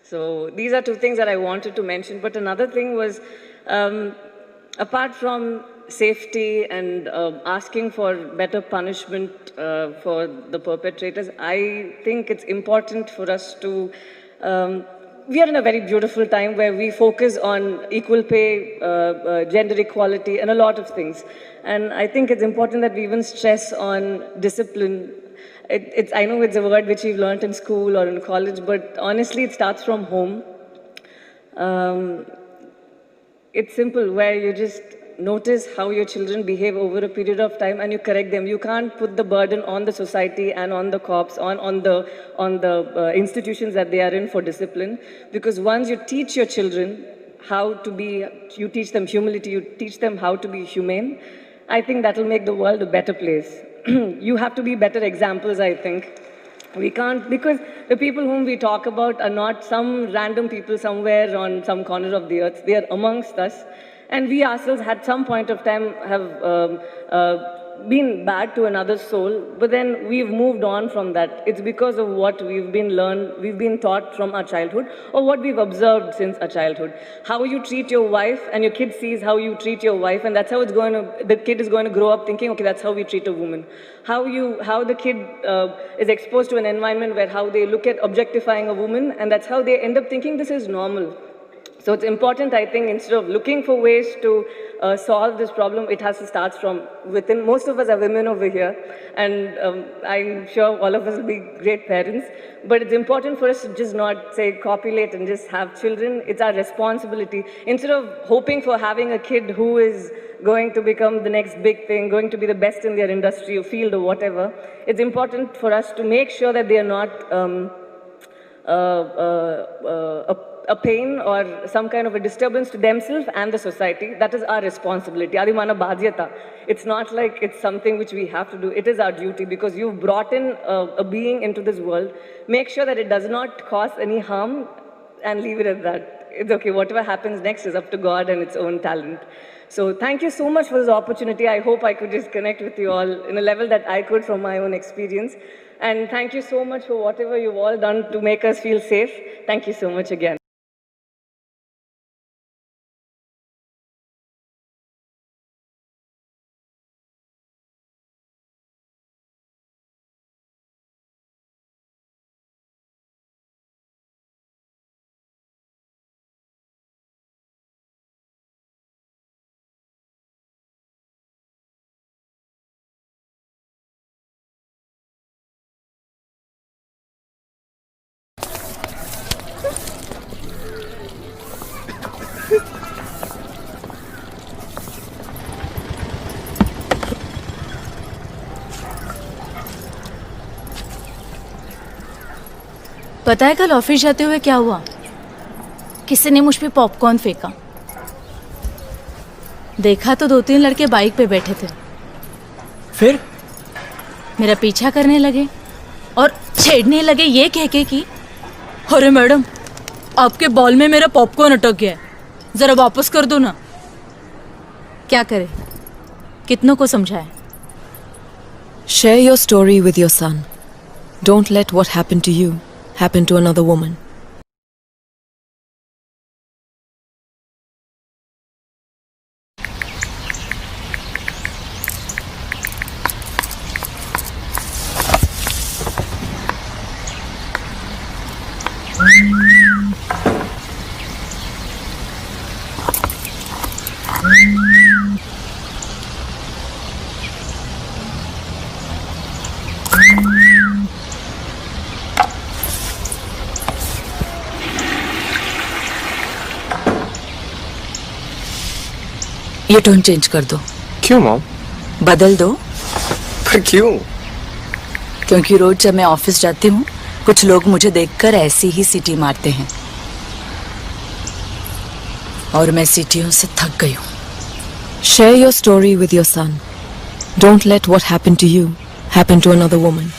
So these are two things that I wanted to mention. But another thing was, apart from safety and asking for better punishment for the perpetrators, I think it's important for us to, we are in a very beautiful time where we focus on equal pay, gender equality, and a lot of things. And I think it's important that we even stress on discipline. I know it's a word which we've learned in school or in college, but honestly, it starts from home. It's simple, where you just notice how your children behave over a period of time and you correct them. You can't put the burden on the society and on the cops, on the institutions that they are in for discipline. Because once you teach your children how to be, you teach them humility, you teach them how to be humane, I think that will make the world a better place. You have to be better examples, I think. We can't, because the people whom we talk about are not some random people somewhere on some corner of the earth. They are amongst us. And we ourselves at some point of time have been bad to another soul, but then we've moved on from that. It's because of what we've been taught from our childhood, or what we've observed since our childhood. How you treat your wife, and your kid sees how you treat your wife, and that's how the kid is going to grow up thinking, okay, that's how we treat a woman. How the kid is exposed to an environment where how they look at objectifying a woman, and that's how they end up thinking this is normal. So it's important, I think, instead of looking for ways to solve this problem, it has to start from within. Most of us are women over here, and I'm sure all of us will be great parents. But it's important for us to just not, say, copulate and just have children. It's our responsibility. Instead of hoping for having a kid who is going to become the next big thing, going to be the best in their industry or field or whatever, it's important for us to make sure that they are not a pain or some kind of a disturbance to themselves and the society. That is our responsibility. Adi mana badhyata. It's not like it's something which we have to do. It is our duty, because you've brought in a being into this world. Make sure that it does not cause any harm and leave it at that. It's okay. Whatever happens next is up to God and its own talent. So thank you so much for this opportunity. I hope I could just connect with you all in a level that I could from my own experience. And thank you so much for whatever you've all done to make us feel safe. Thank you so much again. पता है कल office जाते हुए क्या हुआ? किसी ने मुझ पे पॉपकॉर्न फेंका। देखा तो 2-3 लड़के बाइक पे बैठे थे। फिर मेरा पीछा करने लगे और छेड़ने लगे ये कह के कि अरे मैडम, आपके बॉल में मेरा पॉपकॉर्न अटक गया है, जरा वापस कर दो ना। क्या करे, कितनों को समझाए? Share your story with your son. Don't let what happened to you happen to another woman. ये टोन चेंज कर दो। क्यों मॉम? बदल दो। पर क्यों? क्योंकि रोज जब मैं ऑफिस जाती हूँ कुछ लोग मुझे देखकर ऐसी ही सीटी मारते हैं और मैं सीटियों से थक गई हूँ। Share your story with your son. Don't let what happened to you happen to another woman.